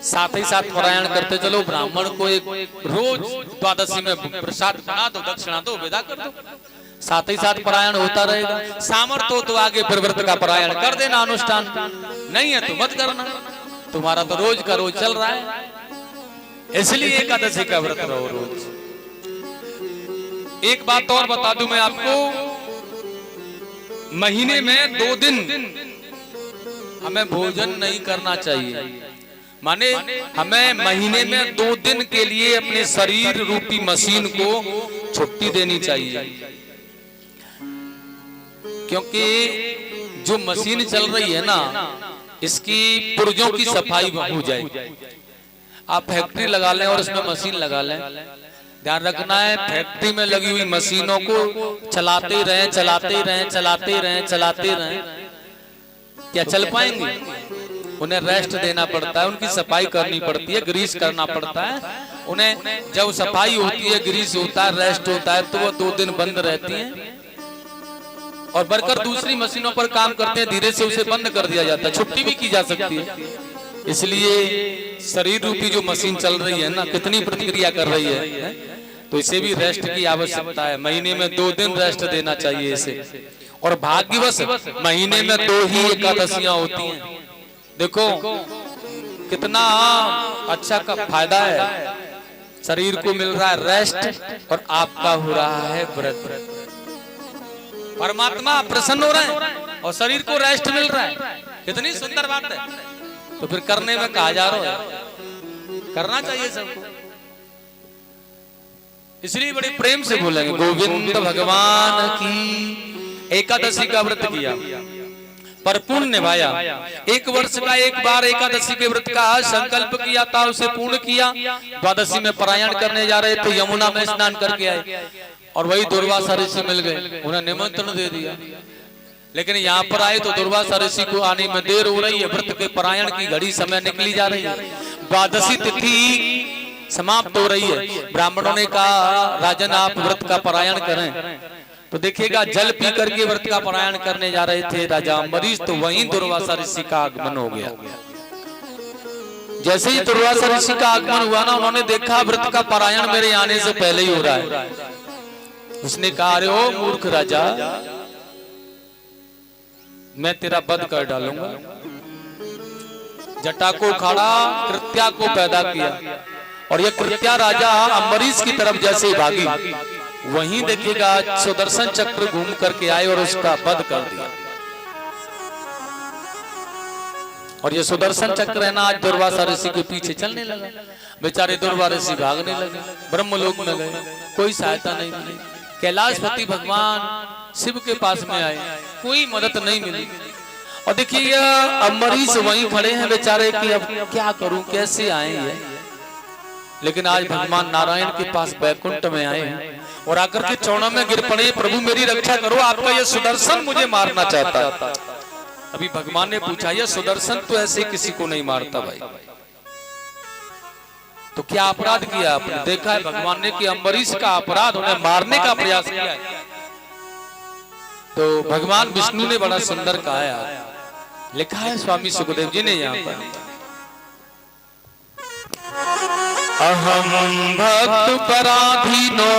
साथ ही साथ पारायण करते चलो। ब्राह्मण को एक रोज द्वादशी में प्रसाद बना दो, दक्षिणा दो, विदा कर दो, साथ ही साथ पारायण होता रहेगा। सामर्थ्य हो तो आगे फिर व्रत का पारायण कर देना, अनुष्ठान नहीं है तो मत करना, तुम्हारा तो रोज का रोज चल रहा है। इसलिए एकादशी का व्रत रहो रोज। एक बात और बता दूं मैं आपको, महीने में 2 दिन हमें भोजन नहीं करना चाहिए। माने हमें महीने में 2 दिन के लिए अपने शरीर रूपी मशीन को छुट्टी देनी चाहिए, क्योंकि जो मशीन चल रही है ना इसकी पुर्जों की सफाई हो जाए। आप फैक्ट्री लगा लें और इसमें मशीन लगा लें, ध्यान रखना है फैक्ट्री में लगी हुई मशीनों को चलाते रहें, चलाते रहें, चलाते रहें, चलाते रहें, क्या चल पाएंगे? उन्हें रेस्ट देना पड़ता है, उनकी सफाई करनी पड़ती है, ग्रीस करना पड़ता है। उन्हें जब सफाई होती है, ग्रीस होता है, रेस्ट होता है, तो वो 2 दिन बंद रहती हैं और वर्कर दूसरी मशीनों पर काम करते हैं, धीरे से उसे बंद कर दिया जाता है, छुट्टी भी की जा सकती है। इसलिए शरीर रूपी जो मशीन चल रही है ना कितनी प्रतिक्रिया कर रही है, तो इसे भी रेस्ट की आवश्यकता है। महीने में 2 दिन रेस्ट देना चाहिए इसे। और भाग्यवश महीने में 2 ही एकादशियां होती हैं। देखो कितना अच्छा का फायदा है, शरीर को मिल रहा है रेस्ट और आपका हो रहा है व्रत। परमात्मा प्रसन्न हो रहे हैं और शरीर को रेस्ट मिल रहा है। कितनी सुंदर बात है। तो फिर करने में कहा जा रहा है, करना चाहिए सबको। इसलिए बड़े प्रेम से बोलेंगे गोविंद भगवान की। एकादशी का व्रत किया, पर पुण्य निभाया। 1 वर्ष का एक बार एकादशी के व्रत का संकल्प किया था, उसे पूर्ण किया। द्वादशी में परायण करने जा रहे थे, यमुना में स्नान करके आए और वही दुर्वासा ऋषि मिल गए, उन्हें निमंत्रण दे दिया। लेकिन यहाँ पर आए तो दुर्वासा ऋषि को आने में देर हो रही है। व्रत के परायण की घड़ी समय निकली जा रही है, द्वादशी तिथि समाप्त हो रही है। ब्राह्मणों ने कहा राजन आप व्रत का परायण करें। तो देखिएगा जल पी करके व्रत का परायण करने जा रहे थे राजा अम्बरीश, तो वहीं दुर्वासा ऋषि का आगमन हो गया। जैसे ही दुर्वासा ऋषि का आगमन हुआ ना, उन्होंने देखा व्रत का परायण मेरे आने से पहले ही हो रहा है। उसने कहा अरे ओ मूर्ख राजा, मैं तेरा वध कर डालूंगा। जटा को उखाड़ा, कृत्या को पैदा किया और यह कृत्या राजा अम्बरीश की तरफ जैसे ही भागी, वहीं देखिएगा सुदर्शन चक्र घूम करके आए और उसका वध कर दिया। और ये सुदर्शन चक्र है ना, आज दुर्वासा ऋषि के पीछे चलने लगा। बेचारे दुर्वासा ऋषि भागने लगे, ब्रह्मलोक में गए, कोई सहायता नहीं मिली। कैलाशपति भगवान शिव के पास में आए, कोई मदद नहीं मिली। और देखिए अम्बरीश वहीं खड़े हैं बेचारे कि अब क्या करूं, कैसे आए ये। लेकिन आज भगवान नारायण के पास बैकुंठ में आए हैं और आकर के चरणों में गिर पड़े, प्रभु मेरी रक्षा करो, आपका ये सुदर्शन मुझे मारना चाहता है। अभी भगवान ने पूछा ये सुदर्शन तो ऐसे किसी को नहीं मारता भाई, तो क्या अपराध किया आपने? देखा है भगवान ने कि अम्बरीश का अपराध उन्हें मारने का प्रयास किया है। तो भगवान विष्णु ने बड़ा सुंदर कहा है, लिखा है स्वामी सुखदेव जी ने यहाँ पर, अहम भक्त पराधीनो।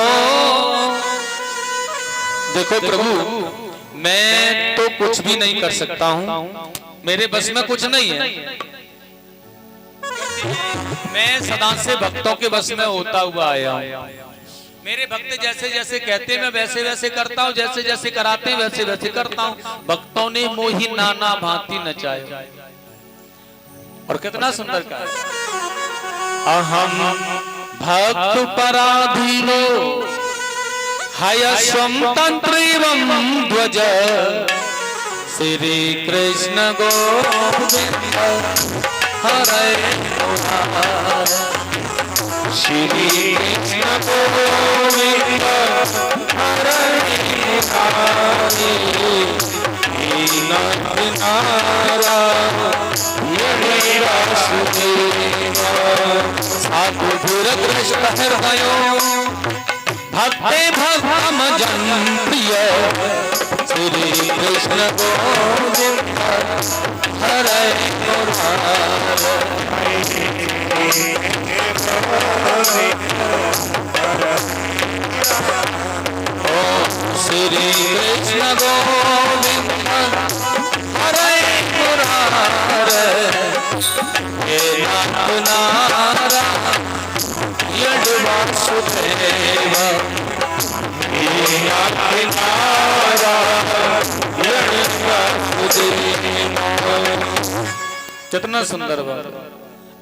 देखो प्रभु मैं तो कुछ भी नहीं कर सकता हूँ, मेरे बस में कुछ नहीं है। मैं सदा से भक्तों के बस में होता हुआ आया हूँ। मेरे भक्त जैसे जैसे कहते मैं वैसे वैसे करता हूँ, जैसे जैसे कराते वैसे वैसे करता हूँ। भक्तों ने मोही नाना भांति नचाया। और कितना सुंदर कहा, अहम भक्त पराधीनो हयस्वं तंत्र एवं ध्वज श्री कृष्ण गोविंद हरे श्री कृष्ण गोविंद हरे साधुर कृष्ण हृदयो भक्ते भगम जन प्रिय श्री कृष्ण गोविंद हरे श्री कृष्ण गोविंद हरे मुरारे हे नाथ वासुदेव कितना सुंदर बात।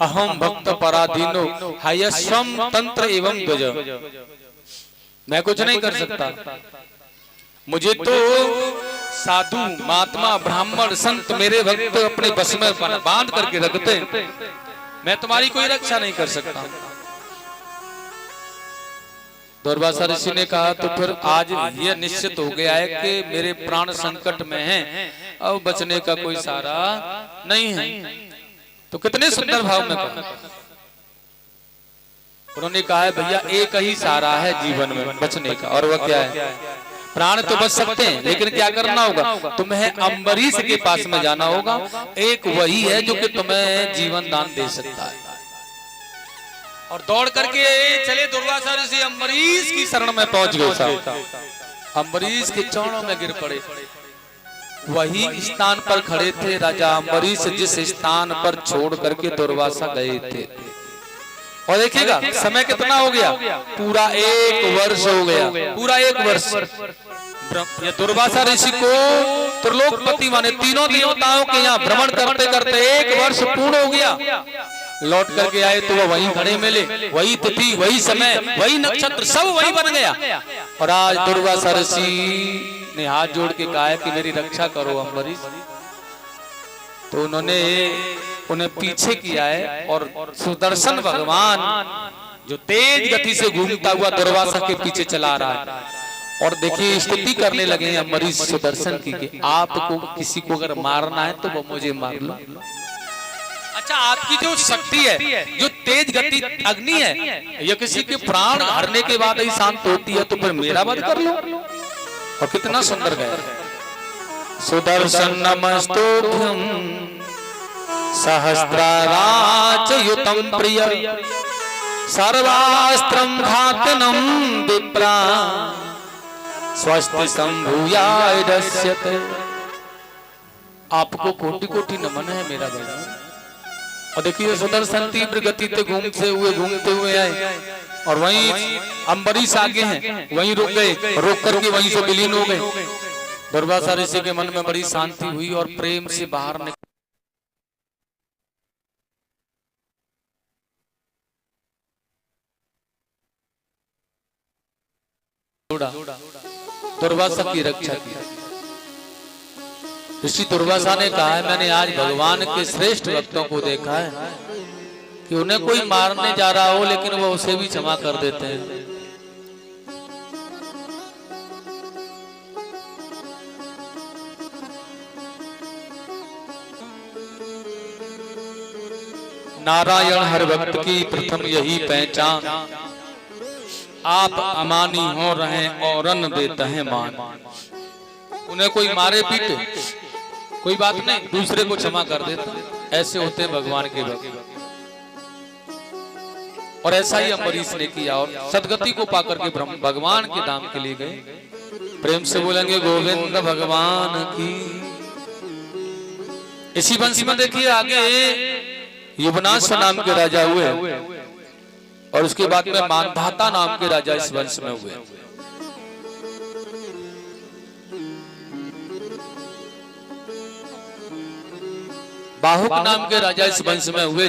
अहम भक्त पराधीनो हयस्वं तंत्र एवं ध्वज, मैं कुछ नहीं कर सकता, मुझे तो साधु महात्मा ब्राह्मण संत मेरे भक्त अपने बस में बांध करके रखते हैं, मैं तुम्हारी कोई रक्षा नहीं कर सकता। दुर्वासा ऋषि ने कहा तो फिर आज यह निश्चित हो गया है कि मेरे प्राण संकट में हैं, अब बचने का कोई सहारा नहीं है। तो कितने सुंदर भाव में कहा। उन्होंने कहा है भैया एक ही सहारा है जीवन में बचने का, और वह क्या है? प्राण तो बच सकते हैं लेकिन क्या करना होगा? तुम्हें अम्बरीश के पास में जाना होगा। एक वही है जो कि तुम्हें जीवन दान दे सकता है। और दौड़ करके चले दुर्वासा ऋषि अम्बरीश की शरण में पहुंच गए साहब। अम्बरीश के चरणों में गिर पड़े। वही स्थान पर खड़े थे राजा अम्बरीश जिस स्थान पर छोड़ करके दुर्वासा गए थे। और देखिएगा समय कितना हो गया, पूरा 1 वर्ष हो गया, पूरा 1 वर्ष। ये दुर्वासा ऋषि को त्रिलोकपति माने तीनों देवताओं के यहाँ भ्रमण करते करते 1 वर्ष पूर्ण हो गया। लौट करके आए तो वो वहीं खड़े मिले, वही तिथि, वही समय, वही नक्षत्र, सब वही बन गया। और आज दुर्वासा ऋषि ने हाथ जोड़ के कहा है कि मेरी रक्षा करो अम्बरीश। तो उन्होंने उन्हें पीछे किया है और सुदर्शन भगवान जो तेज गति से घूमता हुआ दुर्वासा के पीछे चला रहा है। और देखिए स्तुति करने लगे हैं अम्बरीश सुदर्शन की कि आपको किसी को अगर मारना है तो वो मुझे मार लो। अच्छा, आपकी जो शक्ति है, जो तेज गति अग्नि है, ये किसी के प्राण हरने के बाद ही शांत होती है, तो फिर मेरा वध कर लो। और कितना सुंदर गया, सुदर्शन नमस्तुभ्यं सहस्राराचयुतं प्रिय सर्वास्त्रं घातनं विप्रा स्वस्ति संभूयाय दस्यते। आपको कोटि कोटि नमन है मेरा भगवान। और देखिए सुदर्शन तीव्र गति से घूमते हुए आए और वहीं अम्बरीश आगे हैं, वहीं रुक गए, रोक करके वहीं से विलीन हो गए। दुर्वासा ऋषि के मन में बड़ी शांति हुई और प्रेम से बाहर निकले। दुर्वासा की रक्षा की। ऋषि दुर्वासा ने कहा है मैंने आज भगवान के श्रेष्ठ भक्तों को देखा है कि उन्हें कोई मारने जा रहा हो लेकिन वो उसे भी क्षमा कर देते हैं। नारायण हर भक्त की प्रथम यही पहचान, आप अमानी हो रहे और अन्न देते हैं मान। उन्हें कोई मारे पीटे कोई बात नहीं, दूसरे को क्षमा कर देता, ऐसे होते हैं भगवान के भक्त। और ऐसा ही अम्बरीश ने किया और सदगति को पाकर के भगवान के धाम के लिए गए। प्रेम से बोलेंगे गोविंद भगवान की। इसी वंश में देखिए आगे युवनाश नाम के राजा हुए और उसके बाद में मानधाता नाम के राजा इस वंश में हुए। बाहुक नाम के राजा इस वंश में हुए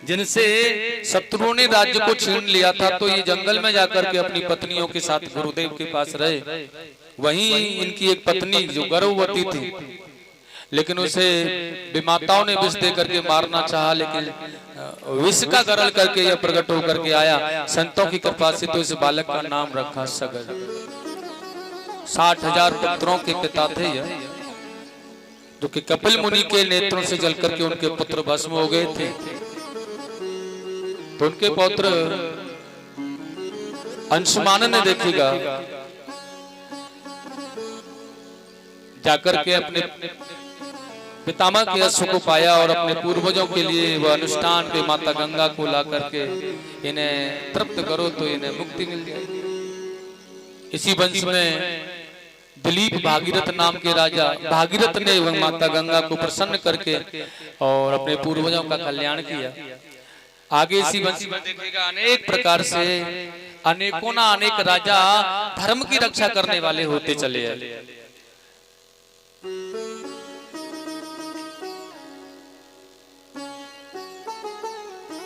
जिनसे शत्रुओं ने राज्य को छीन लिया था। तो ये जंगल में जाकर के अपनी पत्नियों के साथ गुरुदेव के पास रहे। वहीं इनकी एक पत्नी जो गर्भवती थी, लेकिन उसे विमाताओं ने विष दे करके मारना चाहा, लेकिन विष का गरल करके यह प्रकट होकर के आया संतों की कृपा से। तो इस बालक का नाम रखा सगर। 60,000 पुत्रों के पिता थे यह, जो कि कपिल मुनि के नेत्रों से जल करके उनके पुत्र भस्म हो गए थे। तो उनके पौत्र अंशुमान ने देखिएगा जाकर के अपने पितामह के अश्व को पाया और अपने पूर्वजों के लिए वह अनुष्ठान पे माता गंगा को ला करके इन्हें तृप्त करो तो इन्हें मुक्ति मिल जाएगी। इसी वंश में दिलीप भागीरथ नाम के राजा भागीरथ ने माता गंगा को प्रसन्न करके और अपने पूर्वजों का कल्याण किया। आगे इसी वंश में देखिएगा अनेक प्रकार से अनेकों ना अनेक राजा धर्म की रक्षा करने वाले होते चले आए।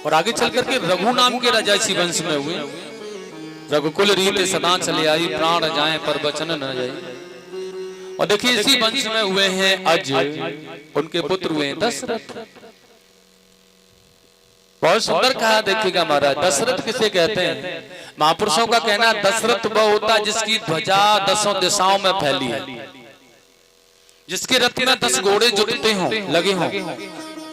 और आगे चल करके रघु नाम के राजा इसी वंश में हुए। रघुकुल रीत सदा चले आई, प्राण जाए पर वचन न जाए। और देखिए इसी वंश में हुए हैं अज, उनके पुत्र हुए दशरथ। बहुत सुंदर कहा देखिएगा महाराज। दशरथ किसे कहते हैं? महापुरुषों का कहना दशरथ वह होता जिसकी ध्वजा 10 दिशाओं में फैली है, जिसके रथ में 10 घोड़े जुटते हों, लगे हों,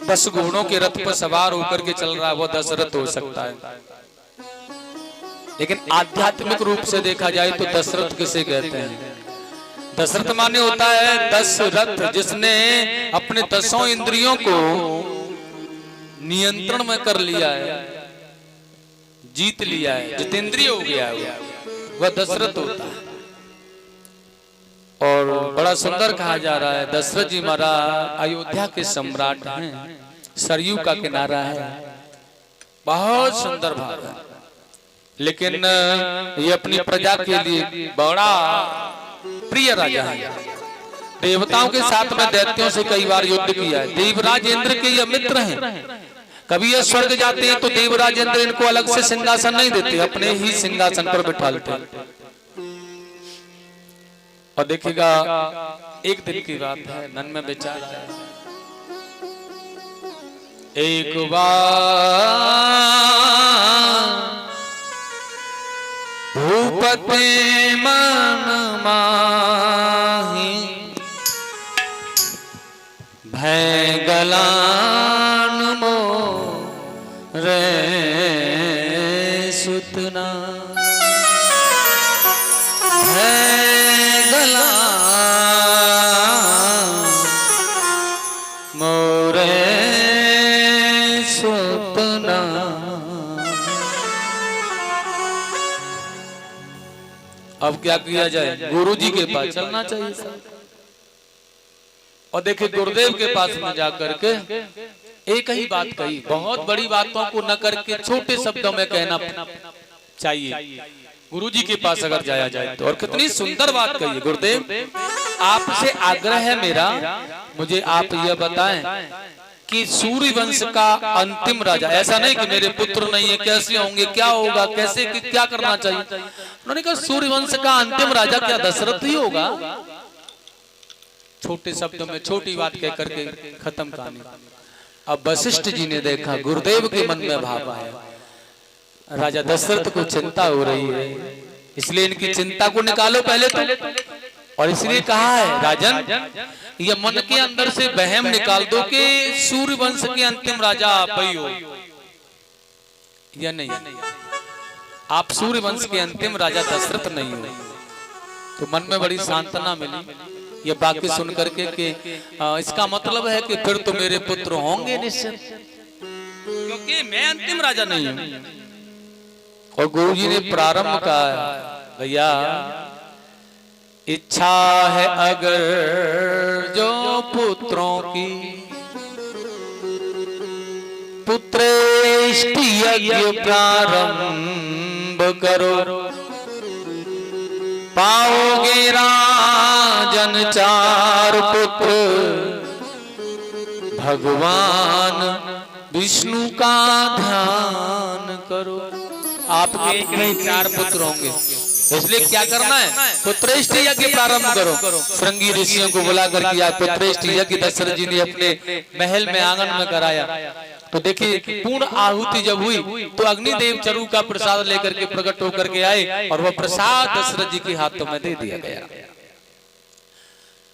10 घोड़ों के रथ पर सवार होकर के चल रहा है, वो दशरथ हो सकता है। लेकिन आध्यात्मिक रूप से देखा जाए तो दशरथ किसे कहते हैं? दशरथ माने होता है 10 रथ, जिसने अपने 10 इंद्रियों को नियंत्रण में कर लिया है। जीत लिया है, जितेंद्रिय हो गया है, वह दशरथ होता है। और बड़ा सुंदर कहा जा रहा है, दशरथ जी महाराज अयोध्या के सम्राट हैं, सरयू का किनारा है, बहुत सुंदर भाव है। लेकिन ये अपनी प्रजा के लिए बड़ा प्रिय राजा है। देवताओं के साथ में दैत्यों से कई बार युद्ध किया है। देवराज इंद्र के ये मित्र हैं। कभी ये स्वर्ग जाते हैं तो देवराज इंद्र इनको अलग से सिंहासन नहीं देते, अपने ही सिंहासन पर बिठाते हैं। और देखिएगा एक दिन की बात है, मन में विचार है, एक बार भूपति मन माही भय गलान मोरे सुतना, भय गलान मोरे सुतना। अब क्या किया जाए, गुरु जी के पास चलना चाहिए सर। और देखिए गुरुदेव के पास में जाकर के एक ही बात कही, बहुत बड़ी बातों को न करके छोटे शब्दों में कहना चाहिए गुरु जी के पास अगर जाया जाए तो। और कितनी सुंदर बात कही, गुरुदेव आपसे आग्रह है मेरा, मुझे आप यह बताएं कि सूर्य वंश का अंतिम राजा, ऐसा नहीं कि मेरे पुत्र नहीं है, कैसे होंगे, क्या होगा, कैसे क्या करना चाहिए। उन्होंने कहा सूर्य वंश का अंतिम राजा क्या दशरथ ही होगा। छोटे शब्दों में छोटी बात कह करके खत्म कहानी। अब वशिष्ठ जी ने देखा गुरुदेव के मन में भाव आया, राजा दशरथ को चिंता हो रही है, इसलिए इनकी चिंता को निकालो पहले तो। और इसलिए कहा है राजन, ये मन के अंदर से वहम निकाल दो कि सूर्य वंश के अंतिम राजा आप ही हो, या नहीं, आप सूर्य वंश के अंतिम राजा दशरथ नहीं हो। तो मन में बड़ी सांत्वना मिली ये वाक्य सुन करके कि इसका मतलब है कि फिर तो मेरे पुत्र होंगे निश्चित, क्योंकि मैं अंतिम राजा नहीं हूं। और गुरु जी ने प्रारंभ कहा, भैया इच्छा है अगर जो पुत्रों की, पुत्रेष्ट यज्ञ प्रारंभ करो, पाओगे राजन चार पुत्र, भगवान विष्णु का ध्यान करो। आपके एक नहीं चार पुत्र होंगे, इसलिए क्या करना है, पुत्रेष्ट यज्ञ प्रारंभ करो। श्रृंगी ऋषियों को बुला कर किया पुत्रेष्ट यज्ञ दशरथ जी ने अपने महल में आंगन में कराया। तो देखिए पूर्ण आहुति जब हुई तो अग्निदेव चरु का प्रसाद लेकर के प्रकट होकर के आए और वह प्रसाद दशरथ जी के हाथों में दे दिया गया।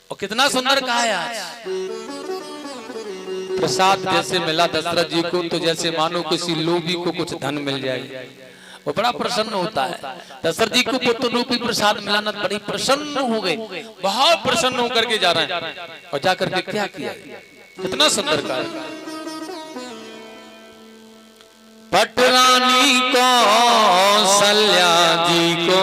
और कितना सुंदर कहा है आज, प्रसाद जैसे मिला दशरथ जी को तो जैसे मानो किसी लोभी को कुछ धन मिल जाए, वो बड़ा प्रसन्न होता है। दशरथ जी को पुत्र रूपी प्रसाद मिलाना, बड़ी प्रसन्न हो गए, बहुत प्रसन्न होकर के जा रहे हैं। और जाकर के क्या किया, कितना सुंदर कहा, पटरानी कौशल्या जी को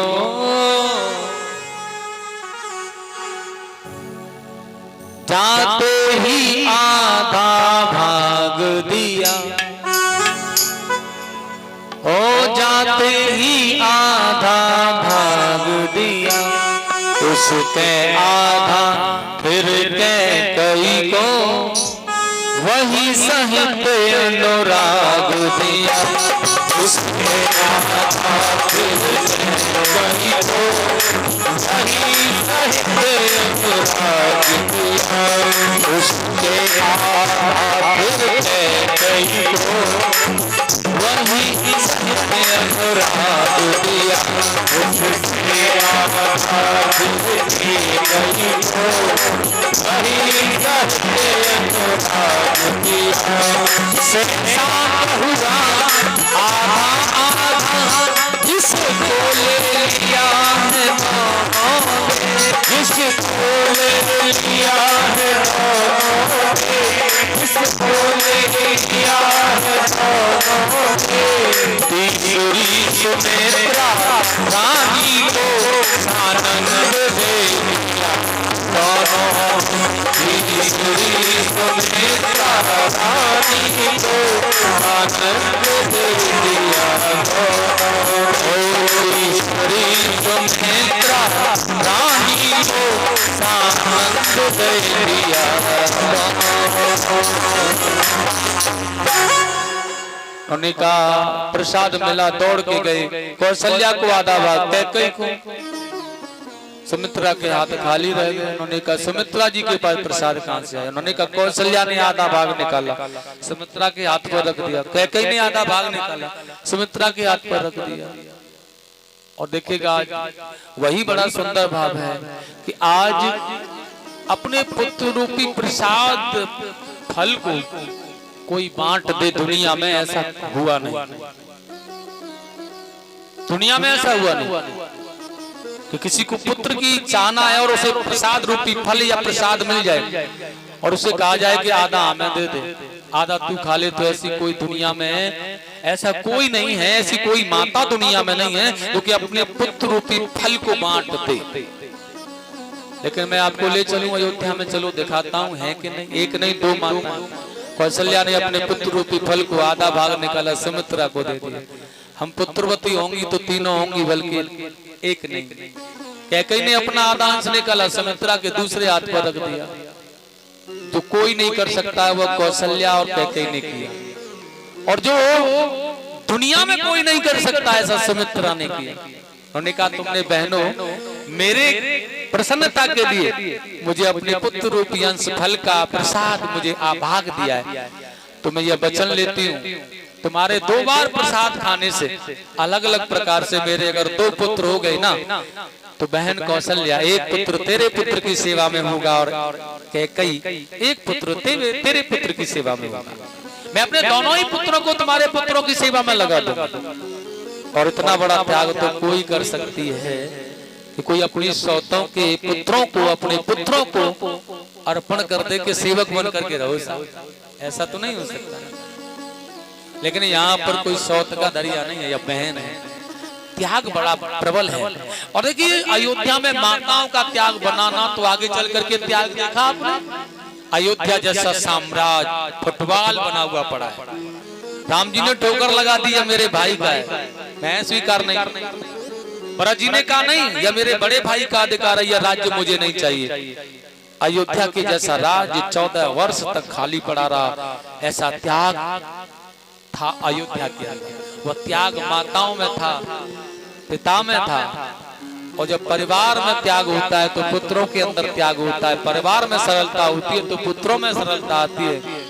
जाते ही आधा भाग दिया, ओ जाते ही आधा भाग दिया, उसके आधा फिर के कई को वही सहित अनुराग दिया, उसके आधा फिर कई को वही सहित अनुराग दिया, उसके आधा फिर कई को वही सहित अनुराग दिया, उसके आधा फिर कई को वही सहित अनुराग दिया। संसार हुआ आधा आधा, जिसको ले लिया है जिसको ले लिया है जिसको ले लिया है तीसरी गए दिया। उन्होंने कहा प्रसाद मिला, दौड़ के गए, कौशल्या को आधा भाग, कैकेयी को, सुमित्रा के हाथ खाली रह गए। उन्होंने कहा सुमित्रा जी के पास प्रसाद कहां से आया? उन्होंने कहा कौशल्या ने आधा भाग निकाला, सुमित्रा के हाथ पर रख दिया। कैकेयी ने आधा भाग निकाला, सुमित्रा के हाथ पर रख दिया। और देखिएगा आज वही बड़ा सुंदर भाव है कि आज अपने पुत्र रूपी प्रसाद फल को कोई बांट दे। दुनिया में ऐसा हुआ नहीं, दुनिया में ऐसा हुआ नहीं कि किसी को पुत्र की चाहना है और उसे प्रसाद रूपी फल या प्रसाद मिल जाए और उसे कहा जाए कि आधा हमें दे दे, आधा तू खा ले। तो ऐसी कोई दुनिया में ऐसा कोई नहीं है, ऐसी कोई माता दुनिया में नहीं है जो कि अपने पुत्र रूपी फल को बांट दे। लेकिन मैं आपको ले चलूं अयोध्या में, चलो दिखाता हूं है कि नहीं। एक नहीं दो माता, कौशल्या ने अपने पुत्र रूपी फल को आधा भाग निकाला, सुमित्रा को दे दिया। हम पुत्रवती होंगी तो तीनों होंगी, बल्कि एक नहीं। कैकेयी ने अपना आधा अंश निकाला, सुमित्रा के दूसरे हाथ पर रख दिया। तो कोई नहीं कर सकता है, वह कौशल्या और कैकेयी ने किया। और जो दुनिया में कोई नहीं कर सकता ऐसा सुमित्रा ने किया। उन्होंने कहा तुमने बहनों मेरे प्रसन्नता के लिए मुझे अपने पुत्र रूपी अंश फल का प्रसाद मुझे आभाग दिया है, तो मैं यह वचन लेती हूँ तुम्हारे 2 बार प्रसाद खाने से अलग अलग प्रकार से मेरे अगर 2 पुत्र हो गए ना, तो बहन कौशल्या एक पुत्र तेरे पुत्र की सेवा में होगा और कैकेयी एक पुत्र तेरे पुत्र की सेवा में होगा। मैं अपने दोनों ही पुत्रों को तुम्हारे पुत्रों की सेवा में लगा दूंगा। और इतना बड़ा त्याग तो कोई कर सकती है कि कोई अपनी सौतों के पुत्रों को, अपने पुत्रों को अर्पण कर दे के सेवक बन करके रहो। ऐसा तो नहीं हो सकता। लेकिन यहाँ पर कोई सौत का दरिया नहीं है, या बहन है, त्याग बड़ा प्रबल है। और देखिए अयोध्या में माताओं का त्याग बनाना, तो आगे चल करके त्याग देखा आपने। अयोध्या जैसा साम्राज्य फुटबॉल बना हुआ पड़ा है। राम जी ने ठोकर लगा दी, या मेरे भाई का है, मैं स्वीकार नहीं। भरत जी ने कहा नहीं, या मेरे बड़े भाई का अधिकार है, या राज्य मुझे नहीं चाहिए। अयोध्या के जैसा राज्य 14 वर्ष तक खाली पड़ा रहा। ऐसा त्याग था अयोध्या के अंदर। वह त्याग माताओं में था, पिता में था। और जब परिवार में त्याग होता है तो पुत्रों के अंदर त्याग होता है। परिवार में सरलता होती है तो पुत्रों में सरलता आती है।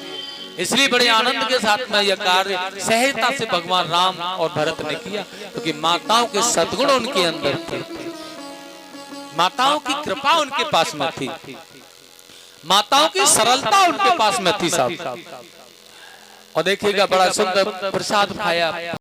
इसलिए बड़े आनंद के साथ में यह कार्य सहजता से भगवान राम और भरत ने किया, क्योंकि माताओं के सद्गुण उनके अंदर थे, माताओं की कृपा उनके पास में थी, माताओं की सरलता उनके पास में थी साहब। और देखिएगा बड़ा सुंदर प्रसाद खाया।